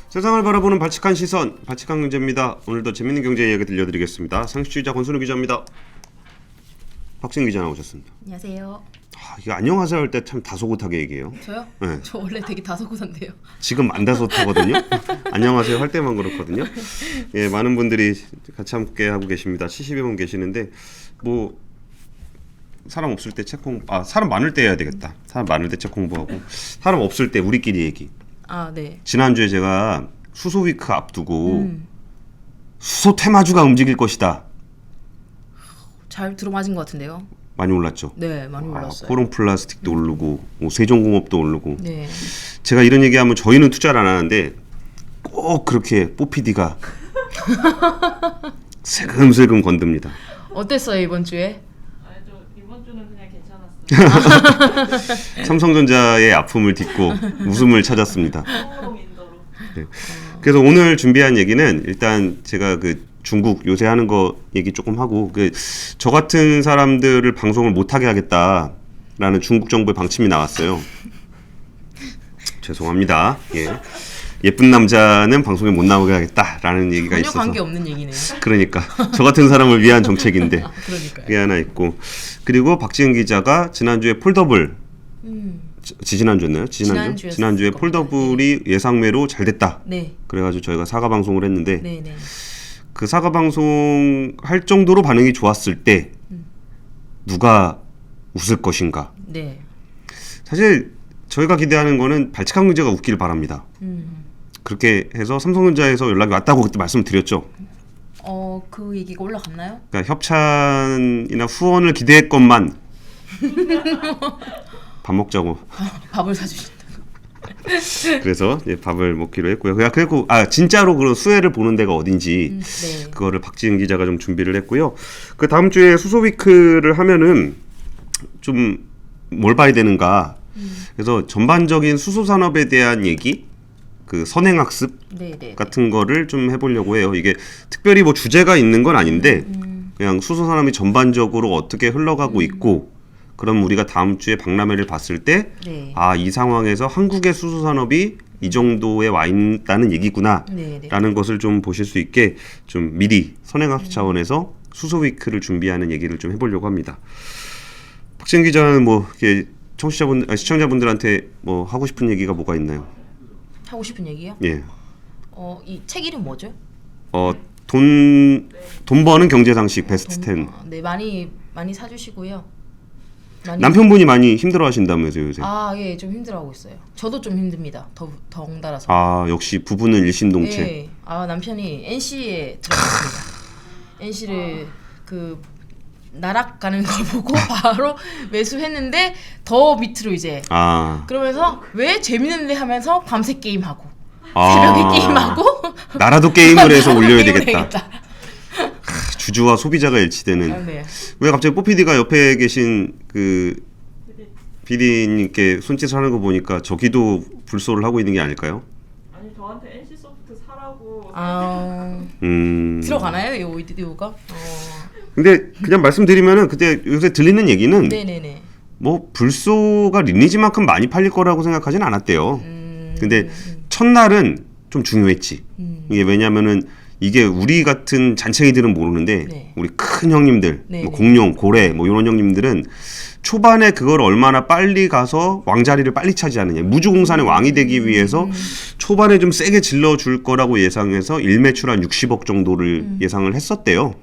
세상을 바라보는 발칙한 시선, 발칙한 경제입니다. 오늘도 재밌는 경제 이야기 들려드리겠습니다. 상식주의자 권순우 기자입니다. 박진 기자 나오셨습니다. 안녕하세요. 이거 안녕하세요 할 때 참 다소곳하게 얘기해요. 저요? 네. 저 원래 되게 다소곳한데요. 지금 안 다소하거든요. 안녕하세요 할 때만 그렇거든요. 예, 많은 분들이 같이 함께 하고 계십니다. 70여 분 계시는데 뭐 사람 없을 때 책 공부, 사람 많을 때 해야 되겠다. 사람 많을 때 책 공부하고 사람 없을 때 우리끼리 얘기. 아, 네. 지난주에 제가 수소 위크 앞두고 수소 테마주가 움직일 것이다. 잘 들어맞은 것 같은데요. 많이 올랐죠. 네, 많이 올랐어요. 코론 플라스틱도 오르고 뭐 세종공업도 오르고. 네. 제가 이런 얘기하면 저희는 투자를 안 하는데 꼭 그렇게 뽀피디가 슬금슬금 건듭니다. 어땠어요 이번 주에? 저 이번 주는 그냥 괜찮았어요. 삼성전자의 아픔을 딛고 웃음을 찾았습니다. 소롱 인도로. 네. 그래서 오늘 준비한 얘기는 일단 제가 그 중국 요새 하는 거 얘기 조금 하고 저 같은 사람들을 방송을 못하게 하겠다라는 중국 정부의 방침이 나왔어요. 죄송합니다. 예. 예쁜 남자는 방송에 못 나오게 하겠다라는 얘기가 전혀 있어서 관계 없는 얘기네요. 그러니까 저 같은 사람을 위한 정책인데 그러니까요. 그게 하나 있고 그리고 박지은 기자가 지난주에 폴더블 지난주였나요? 지난주에 폴더블이 예상외로 잘 됐다. 네. 그래가지고 저희가 사과 방송을 했는데 네, 네. 그 사과 방송 할 정도로 반응이 좋았을 때 누가 웃을 것인가? 네. 사실 저희가 기대하는 거는 발칙한 경제가 웃기를 바랍니다. 그렇게 해서 삼성전자에서 연락이 왔다고 그때 말씀드렸죠. 그 얘기가 올라갔나요? 그러니까 협찬이나 후원을 기대했건만 밥 먹자고. 밥을 사주신다. 그래서 밥을 먹기로 했고요. 그리고 진짜로 그런 수혜를 보는 데가 어딘지 네. 그거를 박지은 기자가 좀 준비를 했고요. 그 다음 주에 수소 위크를 하면은 좀 뭘 봐야 되는가. 그래서 전반적인 수소 산업에 대한 얘기, 그 선행학습 네, 네. 같은 거를 좀 해보려고 해요. 이게 특별히 뭐 주제가 있는 건 아닌데 그냥 수소 산업이 전반적으로 어떻게 흘러가고 있고. 그럼 우리가 다음 주에 박람회를 봤을 때 네. 이 상황에서 한국의 수소 산업이 이 정도에 와 있다는 얘기구나 네, 네. 라는 것을 좀 보실 수 있게 좀 미리 선행학습 차원에서 수소 위크를 준비하는 얘기를 좀 해보려고 합니다. 박진 기자는 뭐 이렇게 시청자분들한테 뭐 하고 싶은 얘기가 뭐가 있나요? 하고 싶은 얘기요? 예. 이 책 이름 뭐죠? 돈 버는 경제 상식 베스트 10. 네, 많이 사주시고요. 남편분이 많이 힘들어하신다면서요 요새? 예, 좀 힘들어하고 있어요. 저도 좀 힘듭니다. 덩달아서. 역시 부부는 일심동체. 네, NC에 들어갔습니다. NC를 그 나락 가는 걸 보고 바로 매수했는데 더 밑으로 이제. 그러면서 왜 재밌는데 하면서 밤새 게임하고 새벽에 게임하고 나라도 게임을 해서 올려야 되겠다. 주주와 소비자가 일치되는. 네. 왜 갑자기 뽀피디가 옆에 계신 그 비디님께 손짓을 하는 거 보니까 저기도 불소를 하고 있는 게 아닐까요? 아니 저한테 NC 소프트 사라고. 들어가나요, 이 오디오가? 근데 그냥 말씀드리면은 그때 요새 들리는 얘기는 네네네. 뭐 불소가 리니지만큼 많이 팔릴 거라고 생각하진 않았대요. 근데 첫날은 좀 중요했지. 이게 왜냐면은 이게 우리 같은 잔챙이들은 모르는데 네. 우리 큰 형님들, 네, 뭐 공룡, 고래 뭐 이런 형님들은 초반에 그걸 얼마나 빨리 가서 왕자리를 빨리 차지하느냐. 무주공산의 왕이 되기 위해서 초반에 좀 세게 질러줄 거라고 예상해서 일매출 한 60억 정도를 예상을 했었대요.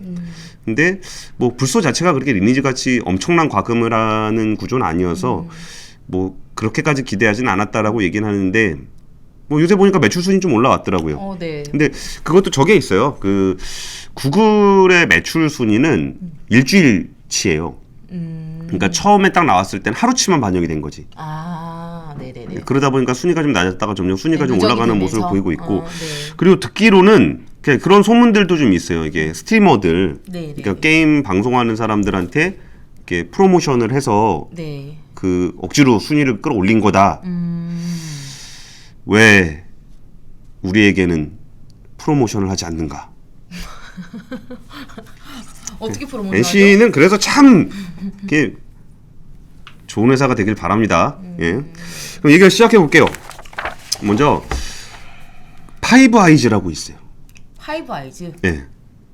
근데 뭐 불소 자체가 그렇게 리니지 같이 엄청난 과금을 하는 구조는 아니어서 뭐 그렇게까지 기대하진 않았다라고 얘기는 하는데 뭐 요새 보니까 매출 순위 좀 올라왔더라고요. 네. 근데 그것도 저게 있어요. 그 구글의 매출 순위는 일주일치예요. 그러니까 처음에 딱 나왔을 땐 하루치만 반영이 된 거지. 네네네. 그러다 보니까 순위가 좀 낮았다가 점점 순위가 좀 올라가는 모습을 보이고 있고. 네. 그리고 듣기로는 그런 소문들도 좀 있어요. 이게 스트리머들, 네. 그러니까 게임 방송하는 사람들한테 이렇게 프로모션을 해서 네. 그 억지로 순위를 끌어올린 거다. 왜 우리에게는 프로모션을 하지 않는가? 어떻게 프로모션하죠? NC는 그래서 참 이렇게 좋은 회사가 되길 바랍니다. 예. 그럼 얘기를 시작해 볼게요. 먼저 파이브 아이즈라고 있어요. 파이브 아이즈 예.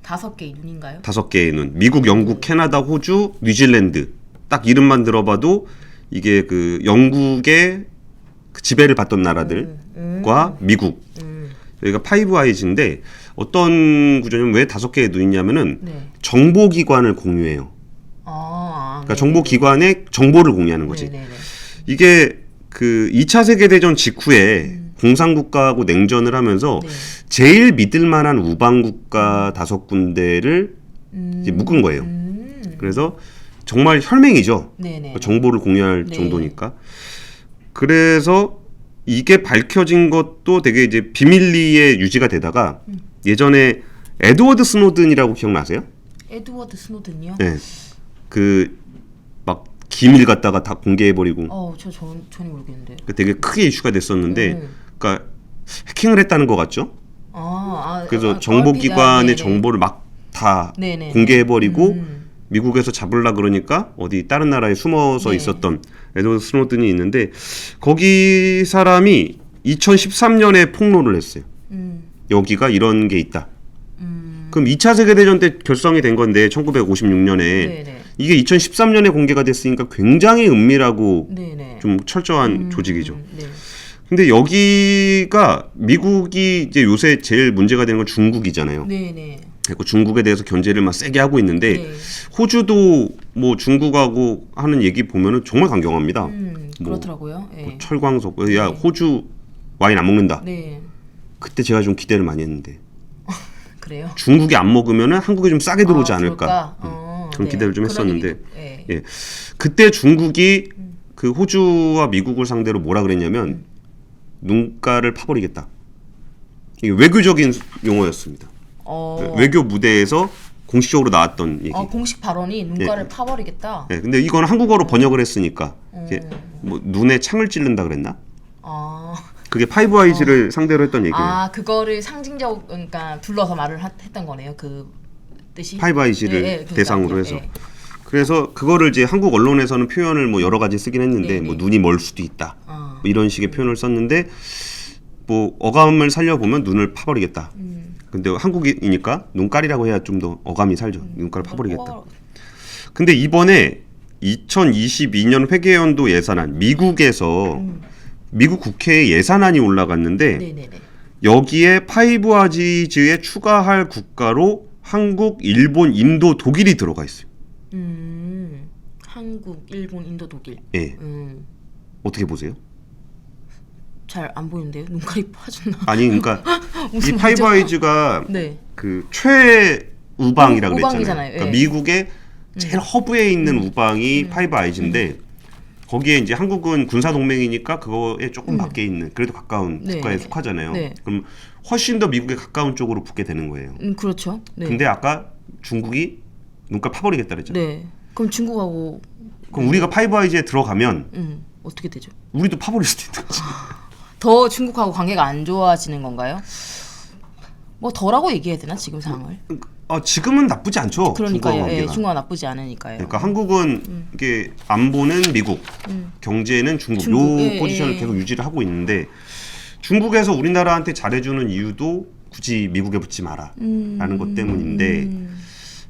5개의 눈인가요? 5개의 눈. 미국, 영국, 캐나다, 호주, 뉴질랜드. 딱 이름만 들어봐도 이게 그 영국의 그 지배를 받던 나라들과 미국. 여기가 파이브 아이즈인데 어떤 구조냐면 왜 5개의 눈이냐면은 네. 정보기관을 공유해요. 그러니까 정보기관의 정보를 공유하는 거지. 네네네. 이게 그 2차 세계대전 직후에 공산국가하고 냉전을 하면서 네. 제일 믿을 만한 우방국가 5군데를 이제 묶은 거예요. 그래서 정말 혈맹이죠. 네네. 정보를 공유할 네. 정도니까. 그래서 이게 밝혀진 것도 되게 이제 비밀리에 유지가 되다가 예전에 에드워드 스노든이라고 기억나세요? 에드워드 스노든이요? 네. 그 막 기밀 갖다가 다 공개해버리고 전혀 모르겠는데. 그 되게 크게 이슈가 됐었는데 그러니까 해킹을 했다는 것 같죠? 그래서 정보기관의 정보를 막 다 공개해버리고 미국에서 잡으려 그러니까 어디 다른 나라에 숨어서 네. 있었던 에드워드 스노든이 있는데 거기 사람이 2013년에 폭로를 했어요. 여기가 이런 게 있다. 그럼 2차 세계대전 때 결성이 된 건데 1956년에 네네. 이게 2013년에 공개가 됐으니까 굉장히 은밀하고 네네. 좀 철저한 조직이죠. 네. 근데 여기가 미국이 이제 요새 제일 문제가 되는 건 중국이잖아요. 네네. 그리고 중국에 대해서 견제를 막 세게 하고 있는데 네. 호주도 뭐 중국하고 하는 얘기 보면은 정말 강경합니다. 그렇더라고요. 네. 뭐 철광석, 야 호주 와인 안 먹는다. 네. 그때 제가 좀 기대를 많이 했는데 그래요? 중국이 안 먹으면은 한국에 좀 싸게 들어오지 않을까. 그런 네. 기대를 좀 그런 했었는데 얘기도, 네. 예. 그때 중국이 그 호주와 미국을 상대로 뭐라 그랬냐면 눈가를 파버리겠다. 이게 외교적인 용어였습니다. 외교 무대에서 공식적으로 나왔던 얘기. 공식 발언이 눈가를 파버리겠다. 네, 근데 이건 한국어로 번역을 했으니까 이게 뭐 눈에 창을 찌른다 그랬나? 그게 파이브 아이즈를 상대로 했던 얘기예요. 그거를 상징적, 그러니까 둘러서 말을 했던 거네요. 그 뜻이. 파이브 아이즈를 대상으로 해서. 그래서 그거를 이제 한국 언론에서는 표현을 뭐 여러 가지 쓰긴 했는데 뭐 눈이 멀 수도 있다. 뭐 이런 식의 표현을 썼는데 뭐 어감을 살려보면 눈을 파버리겠다. 근데 한국이니까 눈깔이라고 해야 좀 더 어감이 살죠. 눈깔을 파버리겠다. 근데 이번에 2022년 회계연도 예산안 미국에서 미국 국회에 예산안이 올라갔는데 네네네. 여기에 파이브 아이즈에 추가할 국가로 한국, 일본, 인도, 독일이 들어가 있어요. 한국, 일본, 인도, 독일. 예. 어떻게 보세요? 잘 안 보이는데요? 눈깔이 파졌나? 아니 그러니까 이 무슨 파이브 아이즈가 네. 그 최우방이라고 그랬잖아요. 우방이잖아요. 그러니까 예. 미국의 제일 허브에 있는 우방이 파이브 아이즈인데 거기에 이제 한국은 군사 동맹이니까 그거에 조금 밖에 있는 그래도 가까운 네. 국가에 속하잖아요. 네. 그럼 훨씬 더 미국에 가까운 쪽으로 붙게 되는 거예요. 그렇죠. 네. 근데 아까 중국이 눈깔 파버리겠다 그랬잖아요. 네. 그럼 중국하고 그럼 우리가 파이브 아이즈에 들어가면 어떻게 되죠? 우리도 파버릴 수도 있는 거지. 더 중국하고 관계가 안 좋아지는 건가요? 뭐 더라고 얘기해야 되나 지금 상황을? 지금은 나쁘지 않죠. 중국하고 그러니까요. 예, 관계가. 중국은 나쁘지 않으니까요. 그러니까 한국은 이게 안보는 미국, 경제는 중국, 요 예, 포지션을 예. 계속 유지를 하고 있는데 중국에서 우리나라한테 잘해주는 이유도 굳이 미국에 붙지 마라 라는 것 때문인데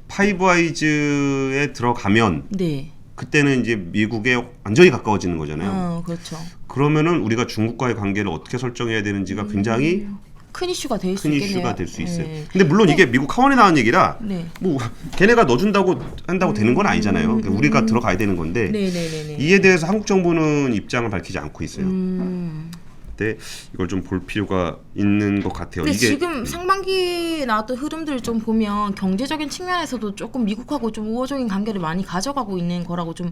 파이브 아이즈에 들어가면 네. 그때는 이제 미국에 완전히 가까워지는 거잖아요. 그렇죠. 그러면은 우리가 중국과의 관계를 어떻게 설정해야 되는지가 굉장히 큰 이슈가 될 수 큰 있겠네요. 이슈가 될 수 있어요. 네. 근데 물론 이게 미국 하원에 나온 얘기라 네. 뭐 걔네가 넣어준다고 한다고 되는 건 아니잖아요. 그러니까 우리가 들어가야 되는 건데 네네네네. 이에 대해서 한국 정부는 입장을 밝히지 않고 있어요. 음. 근데 이걸 좀 볼 필요가 있는 것 같아요. 근데 이게 지금 상반기에 나왔던 흐름들을 좀 보면 경제적인 측면에서도 조금 미국하고 좀 우호적인 관계를 많이 가져가고 있는 거라고 좀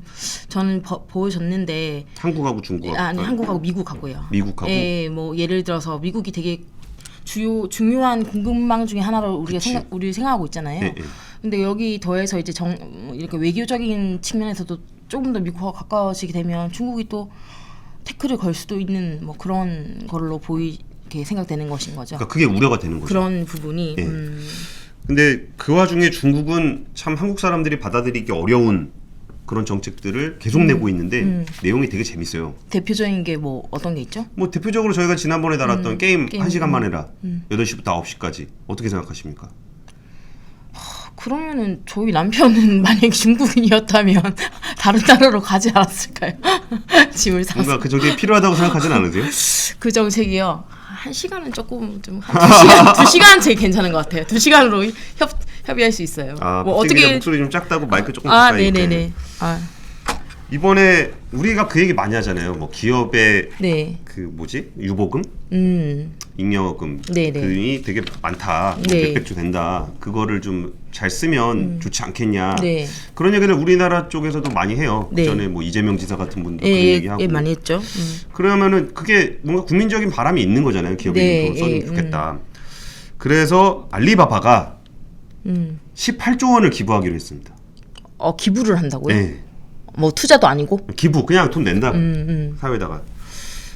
저는 보여졌는데 한국하고 중국하고 아니 한국하고 미국하고요. 미국하고 예, 뭐 예를 들어서 미국이 되게 중요한 공급망 중에 하나로 우리가 우리 생각하고 있잖아요. 예, 예. 근데 여기 더해서 이제 이렇게 외교적인 측면에서도 조금 더 미국과 가까워지게 되면 중국이 또 태클을 걸 수도 있는 뭐 그런 걸로 보이게 생각되는 것인 거죠. 그러니까 그게 우려가 되는 거죠. 그런 부분이 예. 근데 그 와중에 중국은 참 한국 사람들이 받아들이기 어려운 그런 정책들을 계속 내고 있는데 내용이 되게 재밌어요. 대표적인 게 뭐 어떤 게 있죠? 뭐 대표적으로 저희가 지난번에 다뤘던 게임 게임. 1시간만 해라. 8시부터 9시까지. 어떻게 생각하십니까? 그러면은 저희 남편은 만약에 중국인이었다면 다른 나라로 가지 않았을까요? 짐을 싸서. 뭔가 그 정책이 필요하다고 생각하진 않으세요? 그 정책이요. 1시간은 조금 좀 한 2시간 제일 괜찮은 것 같아요. 2시간으로 협의할 수 있어요. 아, 뭐 어떻게 목소리 좀 작다고 마이크 조금 아, 가까이. 네네네. 아, 이번에 우리가 그 얘기 많이 하잖아요. 뭐 기업의 네. 그 뭐지? 유보금, 잉여금 네네. 금이 되게 많다. 뭐 네. 몇백조 된다. 그거를 좀 잘 쓰면 좋지 않겠냐. 네. 그런 얘기를 우리나라 쪽에서도 많이 해요. 네. 그전에 뭐 이재명 지사 같은 분도 예, 그런 예, 얘기하고. 예, 많이 했죠. 그러면은 그게 뭔가 국민적인 바람이 있는 거잖아요. 기업이 네, 돈 써주면 예, 좋겠다. 그래서 알리바바가 음. 18조 원을 기부하기로 했습니다. 기부를 한다고요? 네. 뭐 투자도 아니고? 기부 그냥 돈 낸다. 사회에다가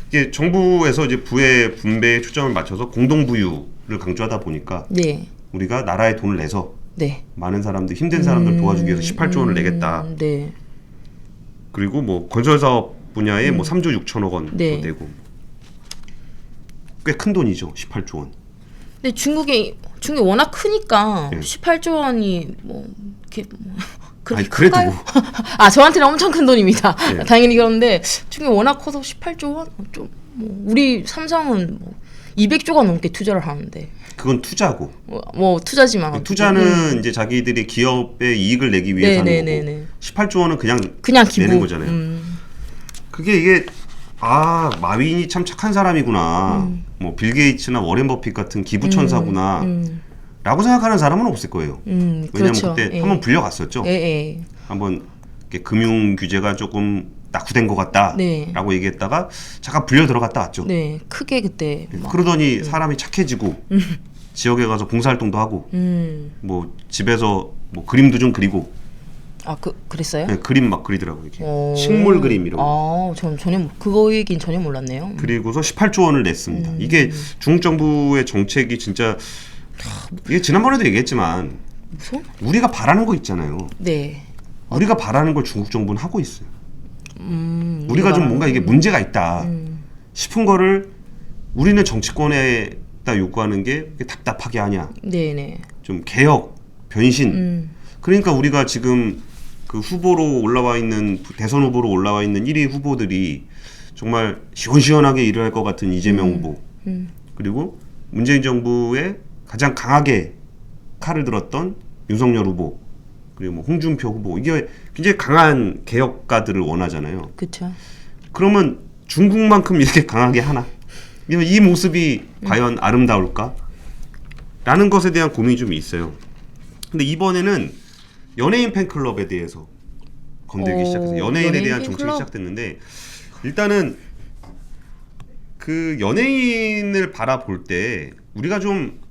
이게 정부에서 이제 부의 분배에 초점을 맞춰서 공동 부유를 강조하다 보니까 네. 우리가 나라에 돈을 내서 네. 많은 사람들 힘든 사람들 도와주기 위해서 18조 원을 내겠다. 네. 그리고 뭐 건설 사업 분야에 뭐 3조 6천억 원도 네. 내고 꽤 큰 돈이죠. 18조 원. 근데 중국이 워낙 크니까 네. 18조 원이 뭐 이렇게 뭐 그렇게 아니, 그래도 큰가요? 뭐. 아, 저한테는 엄청 큰 돈입니다. 네. 당연히 그런데 중국이 워낙 커서 18조 원? 좀 뭐 우리 삼성은 뭐 200조가 넘게 투자를 하는데 그건 투자고. 뭐 투자지만 투자는 이제 자기들이 기업의 이익을 내기 위해서 하는 네네네네. 거고 18조 원은 그냥 기부 내는 거잖아요. 그게 이게 마윈이 참 착한 사람이구나. 뭐 빌 게이츠나 워렌 버핏 같은 기부 천사구나. 라고 생각하는 사람은 없을 거예요. 왜냐면 그렇죠. 그때 예. 한번 불려갔었죠. 예. 한번 이렇게 금융 규제가 조금 낙후된 것 같다라고 네. 얘기했다가 잠깐 불려 들어갔다 왔죠. 네, 크게 그때 막, 그러더니 사람이 착해지고 지역에 가서 봉사활동도 하고 뭐 집에서 뭐 그림도 좀 그리고 그랬어요? 네, 그림 막 그리더라고요. 이렇게. 오. 식물 그림 이런 거. 전 전혀 그거 얘기는 전혀 몰랐네요. 그리고서 18조 원을 냈습니다. 이게 중국 정부의 정책이 진짜 이게 지난번에도 얘기했지만 무슨? 우리가 바라는 거 있잖아요. 네. 우리가 바라는 걸 중국 정부는 하고 있어요. 우리가 좀 뭔가 이게 문제가 있다 싶은 거를 우리는 정치권에다 요구하는 게 답답하게 하냐. 네네. 좀 개혁, 변신. 그러니까 우리가 지금 그 후보로 올라와 있는 대선 후보로 올라와 있는 1위 후보들이 정말 시원시원하게 일을 할 것 같은 이재명 후보 그리고 문재인 정부에 가장 강하게 칼을 들었던 윤석열 후보 그리고 뭐 홍준표 후보 이게 굉장히 강한 개혁가들을 원하잖아요. 그렇죠. 그러면 중국만큼 이렇게 강하게 하나? 이 모습이 과연 아름다울까? 라는 것에 대한 고민이 좀 있어요. 근데 이번에는 연예인 팬클럽에 대해서 건들기 시작해서 연예인에 연예인 대한 팬클럽? 정책이 시작됐는데 일단은 그 연예인을 바라볼 때 우리가 좀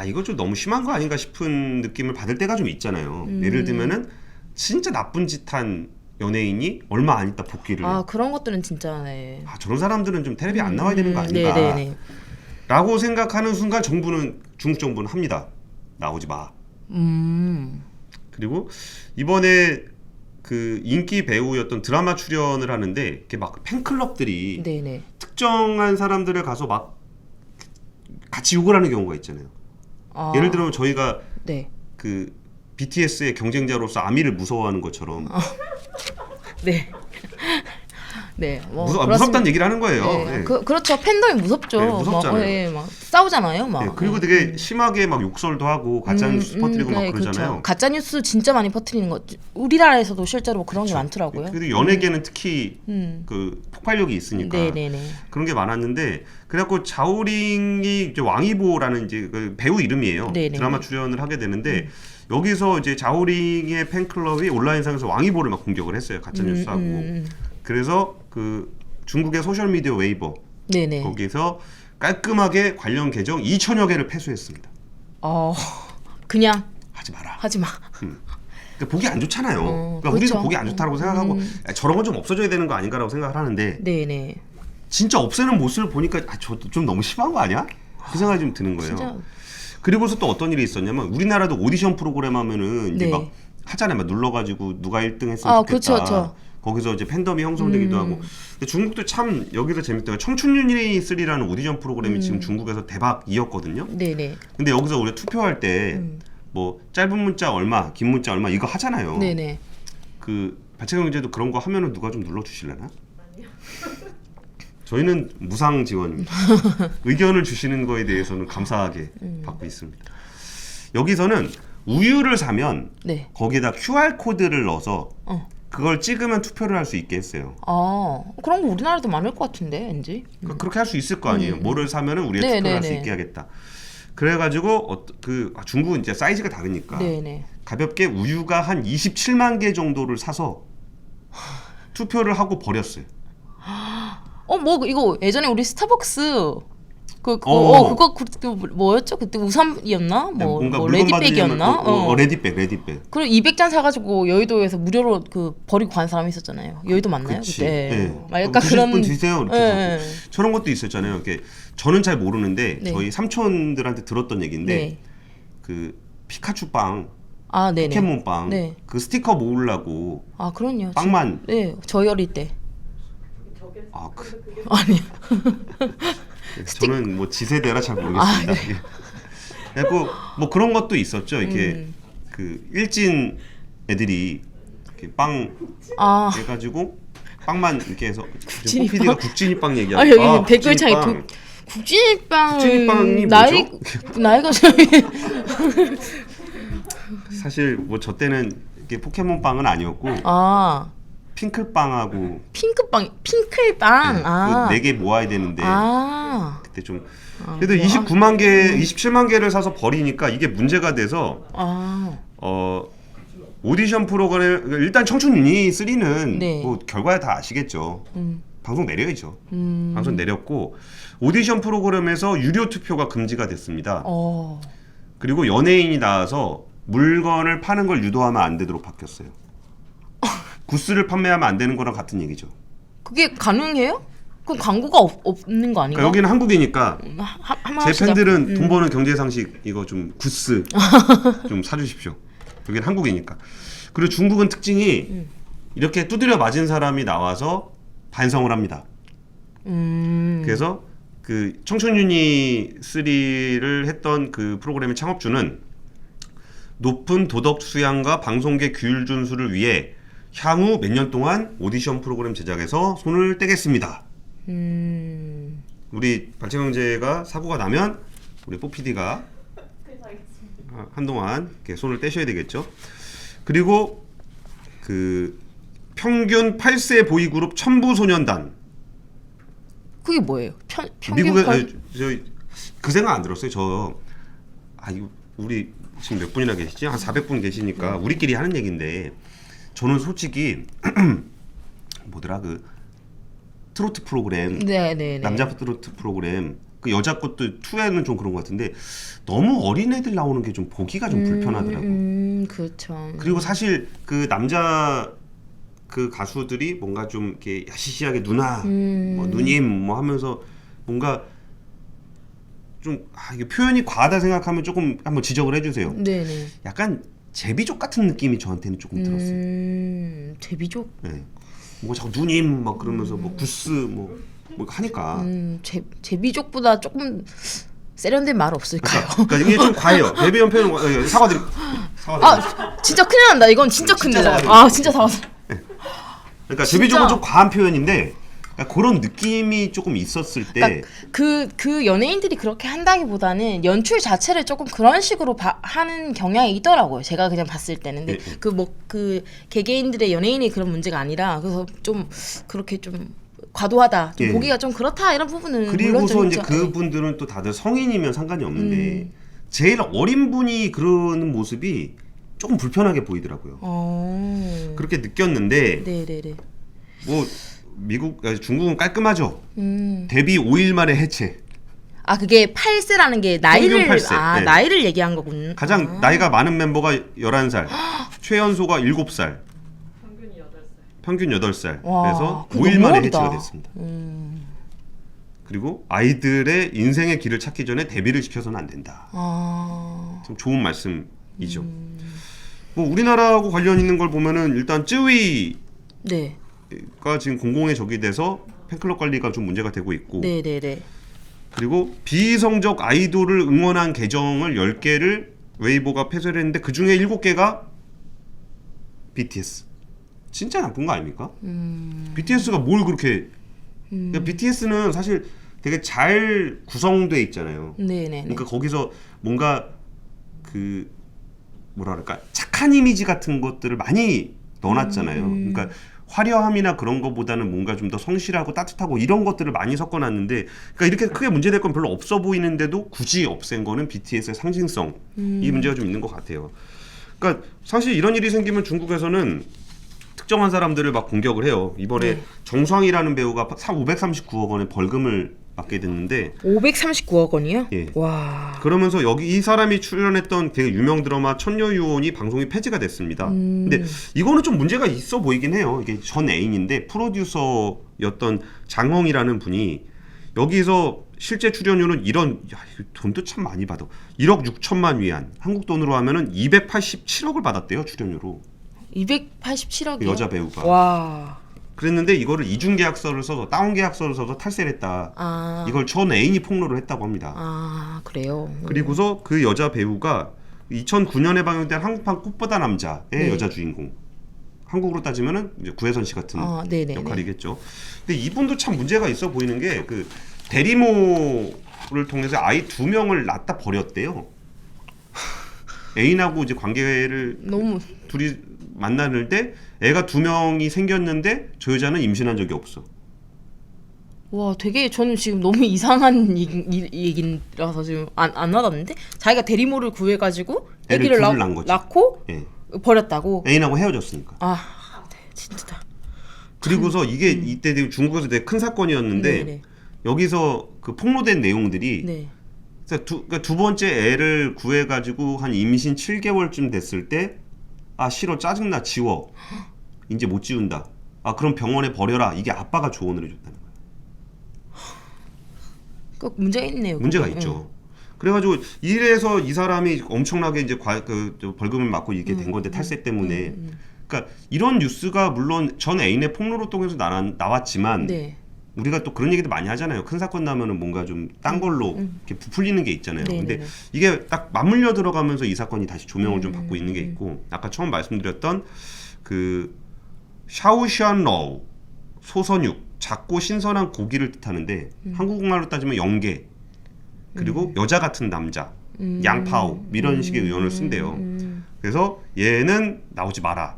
이거 좀 너무 심한 거 아닌가 싶은 느낌을 받을 때가 좀 있잖아요. 예를 들면은 진짜 나쁜 짓 한 연예인이 얼마 안 있다 복귀를 해요. 그런 것들은 진짜 네. 저런 사람들은 좀 텔레비 안 나와야 되는 거 아닌가 네네네. 라고 생각하는 순간 중국 정부는 합니다. 나오지 마. 그리고 이번에 그 인기 배우였던 드라마 출연을 하는데 이렇게 막 팬클럽들이 네네. 특정한 사람들을 가서 막 같이 욕을 하는 경우가 있잖아요. 예를 들면 저희가 네. 그 BTS의 경쟁자로서 아미를 무서워하는 것처럼 네. 네. 뭐 무섭다는 얘기를 하는 거예요. 네. 네. 그렇죠. 팬덤이 무섭죠. 네, 무섭잖아요. 막 싸우잖아요. 막. 네, 그리고 되게 심하게 막 욕설도 하고 가짜 뉴스 퍼뜨리고 막 그러잖아요. 그렇죠. 가짜 뉴스 진짜 많이 퍼뜨리는 거. 우리나라에서도 실제로 뭐 그런 게 많더라고요. 그래도 연예계는 특히 그 폭발력이 있으니까 네네네. 그런 게 많았는데 그래갖고 자오링이 이제 왕이보라는 이제 그 배우 이름이에요. 네네. 드라마 출연을 하게 되는데 여기서 이제 자오링의 팬클럽이 온라인상에서 왕이보를 막 공격을 했어요. 가짜 뉴스하고. 그래서 그 중국의 소셜 미디어 웨이버 네네. 거기서 깔끔하게 관련 계정 2천여 개를 폐쇄했습니다. 그냥 하지 마라. 하지 마. 그러니까 보기 안 좋잖아요. 그러니까 그렇죠. 우리도 보기 안 좋다고 생각하고 저런 건 좀 없어져야 되는 거 아닌가라고 생각을 하는데 네네. 진짜 없애는 모습을 보니까 저도 좀 너무 심한 거 아니야? 그 생각이 좀 드는 거예요. 진짜. 그리고서 또 어떤 일이 있었냐면 우리나라도 오디션 프로그램 하면은 이제 네. 막 하잖아요. 막 눌러가지고 누가 1등 했으면 아, 좋겠다. 그쵸, 그쵸. 거기서 이제 팬덤이 형성되기도 하고. 근데 중국도 참 여기서 재밌더라고요. 청춘유닛 3라는 오디션 프로그램이 지금 중국에서 대박이었거든요. 네네. 근데 여기서 우리가 투표할 때 뭐 짧은 문자 얼마, 긴 문자 얼마 이거 하잖아요. 네네. 그 발췌경제도 그런 거 하면은 누가 좀 눌러주실래나? 저희는 무상 지원입니다. 의견을 주시는 거에 대해서는 감사하게 받고 있습니다. 여기서는 우유를 사면 네. 거기에다 QR 코드를 넣어서 어. 그걸 찍으면 투표를 할 수 있게 했어요. 아, 그런 거 우리나라도 많을 것 같은데, 왠지. 그러니까 그렇게 할 수 있을 거 아니에요. 뭐를 사면은 우리가 네, 투표를 할 네, 수 네. 있게 하겠다. 그래가지고 중국은 이제 사이즈가 다르니까 네네. 가볍게 우유가 한 27만 개 정도를 사서 투표를 하고 버렸어요. 뭐 이거 예전에 우리 스타벅스 그거 뭐였죠? 그때 우산이었나? 뭔가 뭐 물건 레디백이었나? 받으려면 레디백. 그리고 200잔 사가지고 여의도에서 무료로 그 버리고 간 사람이 있었잖아요. 여의도 맞나요? 그치. 그때. 네. 막 약간 드실 그런. 분 드세요 이렇게 네. 하고. 저런 것도 있었잖아요. 이렇게 저는 잘 모르는데 네. 저희 삼촌들한테 들었던 얘기인데 네. 그 피카츄 빵, 아, 네네. 포켓몬 빵, 네. 그 스티커 모으려고 아, 그럼요. 빵만. 네, 저희 어릴 때. 아, 아니. 저는 뭐 지세대라 잘 모르겠습니다. 아, 네. 그리고 뭐 그런 것도 있었죠. 이렇게 그 일진 애들이 이렇게 빵 아. 해가지고 빵만 이렇게 해서 국진이 PD가 빵? 국진이빵 얘기하고 아, 여기 댓글창에 국진이빵 국진이빵이 나이가 저기 사실 뭐 저 때는 이게 포켓몬 빵은 아니었고 아, 핑클빵하고 핑클빵. 아. 4개 모아야 되는데 아. 그때 좀 그래도 29만 개, 27만 개를 사서 버리니까 이게 문제가 돼서 아. 오디션 프로그램 일단 청춘유닛 3는 네. 뭐 결과야 다 아시겠죠. 방송 내려야죠. 방송 내렸고 오디션 프로그램에서 유료 투표가 금지가 됐습니다. 그리고 연예인이 나와서 물건을 파는 걸 유도하면 안 되도록 바뀌었어요. 구스를 판매하면 안 되는 거랑 같은 얘기죠. 그게 가능해요? 그럼 광고가 없는 거 아닌가? 그러니까 여기는 한국이니까 한번 제 팬들은 돈 버는 경제 상식 이거 좀 구스 좀 사주십시오. 여기는 한국이니까. 그리고 중국은 특징이 이렇게 두드려 맞은 사람이 나와서 반성을 합니다. 그래서 그 청춘유닛 3를 했던 그 프로그램의 창업주는 높은 도덕 수양과 방송계 규율 준수를 위해 향후 몇 년 동안 오디션 프로그램 제작에서 손을 떼겠습니다. 우리 발췌경제가 사고가 나면 우리 뽀PD가 한동안 이렇게 손을 떼셔야 되겠죠. 그리고 그 평균 8세 보이그룹 천부소년단. 그게 뭐예요? 평균 미국에 그 생각 안 들었어요. 이거 우리 지금 몇 분이나 계시지? 한 400분 계시니까 우리끼리 하는 얘기인데 저는 솔직히 뭐더라 그 트로트 프로그램, 네네네. 남자 트로트 프로그램 그 여자 것도 2에는 좀 그런 것 같은데 너무 어린 애들 나오는 게 좀 보기가 좀 불편하더라고. 그렇죠. 그리고 사실 그 남자 그 가수들이 뭔가 좀 이렇게 야시시하게 누나, 뭐 누님 뭐 하면서 뭔가 좀 이게 표현이 과하다 생각하면 조금 한번 지적을 해주세요. 네네. 약간 제비족 같은 느낌이 저한테는 조금 들었어요. 제비족? 네. 뭐 자꾸 누님 막 그러면서 뭐 구스 뭐 하니까. 제비족보다 조금 세련된 말 없을까요? 그러니까 이게 좀 과해요. 데뷔한 표현 사과드립니다. 아, 진짜 큰일 난다. 이건 진짜 큰일 나. 아, 진짜 사과드립니다. 그러니까 제비족은 좀 과한 표현인데 그러니까 그런 느낌이 조금 있었을 때 그러니까 그 연예인들이 그렇게 한다기보다는 연출 자체를 조금 그런 식으로 하는 경향이 있더라고요. 제가 그냥 봤을 때는. 근데 그 개개인들의 연예인이 그런 문제가 아니라 그래서 좀 그렇게 좀 과도하다. 좀 보기가 좀 그렇다 이런 부분은 그리고서 물론 이제 좀 그분들은 또 다들 성인이면 상관이 없는데 제일 어린 분이 그러는 모습이 조금 불편하게 보이더라고요. 그렇게 느꼈는데 네네네. 뭐 중국은 깔끔하죠. 데뷔 5일 만에 해체. 아, 그게 8세라는 게 나이를 8세. 네. 나이를 얘기한 거군. 가장 나이가 많은 멤버가 11살, 최연소가 7살, 평균 8살. 그래서 5일 만에 해체가 됐습니다. 그리고 아이들의 인생의 길을 찾기 전에 데뷔를 시켜서는 안 된다. 참 좋은 말씀이죠. 뭐 우리나라하고 관련 있는 걸 보면은 일단 쯔위가 네. 지금 공공의 적이 돼서 팬클럽 관리가 좀 문제가 되고 있고 네네네. 그리고 비이성적 아이돌을 응원한 계정을 10개를 웨이보가 폐쇄를 했는데 그중에 7개가 BTS. 진짜 나쁜 거 아닙니까? BTS가 뭘 그렇게 그러니까 BTS는 사실 되게 잘 구성돼 있잖아요. 네네. 그러니까 거기서 뭔가 그 뭐라 그럴까 착한 이미지 같은 것들을 많이 넣어놨잖아요. 그러니까 화려함이나 그런 것보다는 뭔가 좀 더 성실하고 따뜻하고 이런 것들을 많이 섞어놨는데 그러니까 이렇게 크게 문제될 건 별로 없어 보이는데도 굳이 없앤 거는 BTS의 상징성 이 문제가 좀 있는 것 같아요. 그러니까 사실 이런 일이 생기면 중국에서는 특정한 사람들을 막 공격을 해요. 이번에 네. 정수왕이라는 배우가 539억 원의 벌금을 받게 됐는데 539억 원이요? 예. 와. 그러면서 여기 이 사람이 출연했던 되게 유명 드라마 천녀유혼이 방송이 폐지가 됐습니다. 근데 이거는 좀 문제가 있어 보이긴 해요. 이게 전 애인인데 프로듀서였던 장홍이라는 분이 여기서 실제 출연료는 이런 이거 돈도 참 많이 받아. 1억 6천만 위안. 한국 돈으로 하면은 287억을 받았대요, 출연료로. 287억이요? 그 여자 배우가. 와. 그랬는데 이거를 이중 계약서를 써서 다운 계약서를 써서 탈세를 했다. 아. 이걸 전 애인이 폭로를 했다고 합니다. 아, 그래요. 그리고서 그 여자 배우가 2009년에 방영된 한국판 꽃보다 남자의 네. 여자 주인공. 한국으로 따지면은 이제 구혜선 씨 같은 네네네. 역할이겠죠. 근데 이분도 참 문제가 있어 보이는 게 그 대리모를 통해서 아이 2명을 낳다 버렸대요. 애인하고 이제 관계를 너무 둘이 만나는 때 애가 2명이 생겼는데 저 여자는 임신한 적이 없어. 와, 되게 저는 지금 너무 이상한 얘기라서 지금 안 와닿는데 자기가 대리모를 구해가지고 애를 아기를 둘을 낳은 거지. 낳고 예. 버렸다고. 애인하고 헤어졌으니까. 아, 네, 진짜다. 그리고서 이게 이때 되게 중국에서 되게 큰 사건이었는데 네네. 여기서 그 폭로된 내용들이 네. 그러니까 두 번째 애를 구해가지고 한 임신 7개월쯤 됐을 때 아 싫어 짜증나 지워 이제 못 지운다 아 그럼 병원에 버려라 이게 아빠가 조언을 해줬다는 거예요. 그 문제가 있네요. 문제가 그거. 있죠. 그래가지고 이래서 이 사람이 엄청나게 이제 벌금을 맞고 이게 된 건데 탈세 때문에 그러니까 이런 뉴스가 물론 전 애인의 폭로를 통해서 나왔지만 네. 우리가 또 그런 얘기도 많이 하잖아요. 큰 사건 나면은 뭔가 좀 딴 걸로 이렇게 부풀리는 게 있잖아요. 네네네. 근데 이게 딱 맞물려 들어가면서 이 사건이 다시 조명을 좀 받고 있는 게 있고 아까 처음 말씀드렸던 그 샤오시안러우 소선육 작고 신선한 고기를 뜻하는데 한국말로 따지면 영계 그리고 여자 같은 남자 양파오 이런 식의 의원을 쓴대요. 그래서 얘는 나오지 마라.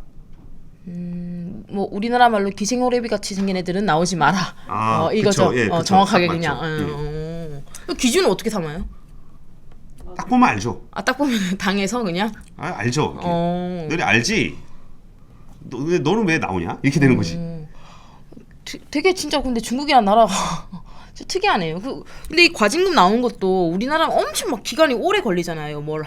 뭐 우리나라 말로 기생오래비 같이 생긴 애들은 나오지 마라. 아, 이거죠. 그쵸. 예, 그쵸. 정확하게 딱 그냥. 맞죠. 그 기준은 어떻게 삼아요? 딱 보면 알죠. 아, 딱 보면 당해서 그냥. 알죠. 이렇게. 어. 너네 알지? 너는 왜 나오냐? 이렇게 되는 거지. 되게 진짜 근데 중국이란 나라가 진짜 특이하네요. 근데 이 과징금 나온 것도 우리나라는 엄청 막 기간이 오래 걸리잖아요. 뭘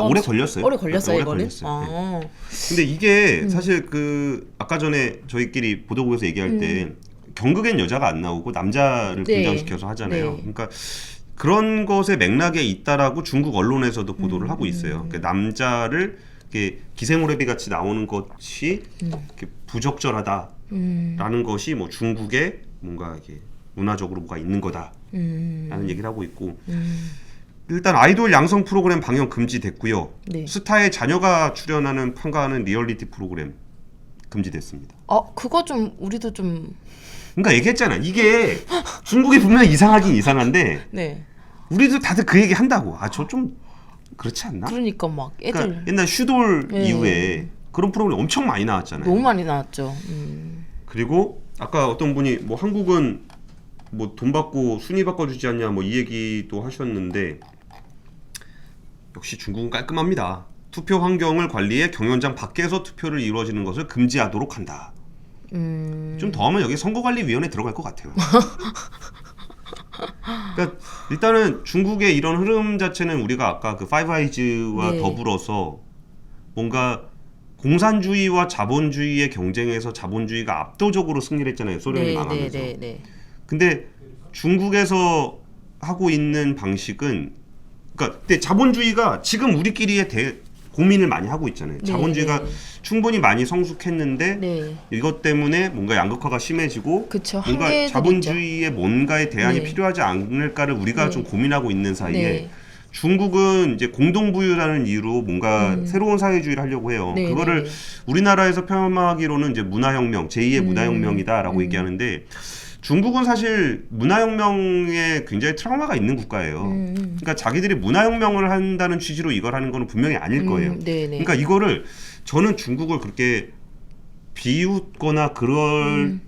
오래 걸렸어요. 오래 걸렸어요, 오래 이거는. 걸렸어요. 아. 근데 이게 사실 그 아까 전에 저희끼리 보도국에서 얘기할 때 경극엔 여자가 안 나오고 남자를 네. 등장시켜서 하잖아요. 네. 그러니까 그런 것의 맥락에 있다라고 중국 언론에서도 보도를 하고 있어요. 그러니까 남자를 이렇게 기생오래비 같이 나오는 것이 이렇게 부적절하다라는 것이 뭐 중국에 뭔가 이렇게 문화적으로 뭐가 있는 거다라는 얘기를 하고 있고 일단 아이돌 양성 프로그램 방영 금지됐고요. 네. 스타의 자녀가 출연하는 참가하는 리얼리티 프로그램 금지됐습니다. 그거 좀 우리도 좀 그러니까 얘기했잖아. 이게 중국이 분명히 이상하긴 이상한데 네. 우리도 다들 그 얘기 한다고. 저 좀 그렇지 않나? 그러니까 막 애들 그러니까 옛날 슈돌 네. 이후에 그런 프로그램 엄청 많이 나왔잖아요. 너무 많이 나왔죠. 그리고 아까 어떤 분이 뭐 한국은 뭐 돈 받고 순위 바꿔주지 않냐 뭐 이 얘기도 하셨는데 역시 중국은 깔끔합니다. 투표 환경을 관리해 경연장 밖에서 투표를 이루어지는 것을 금지하도록 한다. 좀 더 하면 여기 선거관리위원회 들어갈 것 같아요. 그러니까 일단은 중국의 이런 흐름 자체는 우리가 아까 그 파이브 아이즈와 네. 더불어서 뭔가 공산주의와 자본주의의 경쟁에서 자본주의가 압도적으로 승리를 했잖아요. 소련이 망하면서. 네. 근데 중국에서 하고 있는 방식은 그러니까 근데 자본주의가 지금 우리끼리의 고민을 많이 하고 있잖아요. 네, 자본주의가 네. 충분히 많이 성숙했는데 네. 이것 때문에 뭔가 양극화가 심해지고 그쵸. 뭔가 한계들이 자본주의의 뭔가의 대안이 네. 필요하지 않을까를 우리가 네. 좀 고민하고 있는 사이에 네. 중국은 이제 공동부유라는 이유로 뭔가 새로운 사회주의를 하려고 해요. 네, 그거를 네, 네. 우리나라에서 표현하기로는 이제 문화혁명, 제2의 문화혁명이다라고 얘기하는데 중국은 사실 문화혁명에 굉장히 트라우마가 있는 국가예요. 그러니까 자기들이 문화혁명을 한다는 취지로 이걸 하는 거는 분명히 아닐 거예요. 네, 네. 그러니까 이거를 저는 중국을 그렇게 비웃거나 그럴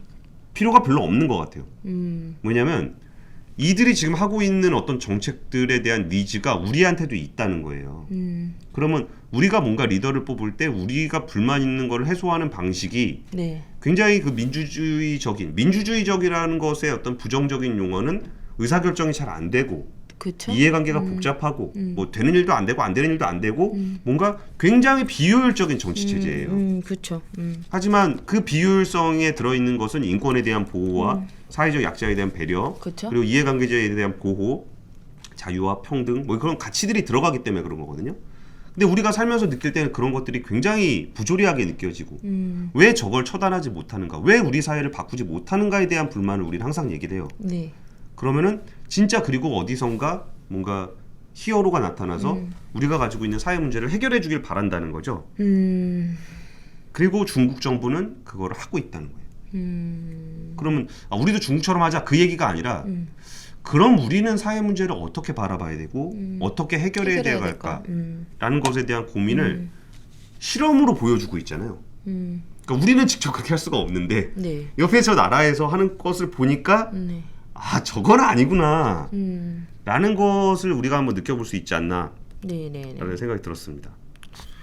필요가 별로 없는 것 같아요. 왜냐하면 이들이 지금 하고 있는 어떤 정책들에 대한 니즈가 우리한테도 있다는 거예요. 그러면 우리가 뭔가 리더를 뽑을 때 우리가 불만 있는 걸 해소하는 방식이 네. 굉장히 그 민주주의적이라는 것의 어떤 부정적인 용어는 의사결정이 잘 안 되고 그쵸. 이해관계가 복잡하고 뭐 되는 일도 안 되고 안 되는 일도 안 되고 뭔가 굉장히 비효율적인 정치 체제예요. 그쵸. 하지만 그 비효율성에 들어있는 것은 인권에 대한 보호와 사회적 약자에 대한 배려 그쵸. 그리고 이해관계자에 대한 보호, 자유와 평등 뭐 그런 가치들이 들어가기 때문에 그런 거거든요. 근데 우리가 살면서 느낄 때는 그런 것들이 굉장히 부조리하게 느껴지고 왜 저걸 처단하지 못하는가, 왜 우리 사회를 바꾸지 못하는가에 대한 불만을 우리는 항상 얘기를 해요. 네. 그러면은 진짜 그리고 어디선가 뭔가 히어로가 나타나서 우리가 가지고 있는 사회 문제를 해결해 주길 바란다는 거죠. 그리고 중국 정부는 그거를 하고 있다는 거예요. 그러면 우리도 중국처럼 하자 그 얘기가 아니라 그럼 우리는 사회 문제를 어떻게 바라봐야 되고 어떻게 해결해야 될까 라는 것에 대한 고민을 실험으로 보여주고 있잖아요. 그러니까 우리는 직접 그렇게 할 수가 없는데 네. 옆에 저 나라에서 하는 것을 보니까 네. 저건 아니구나 라는 것을 우리가 한번 느껴볼 수 있지 않나 네, 네, 네. 라는 생각이 들었습니다.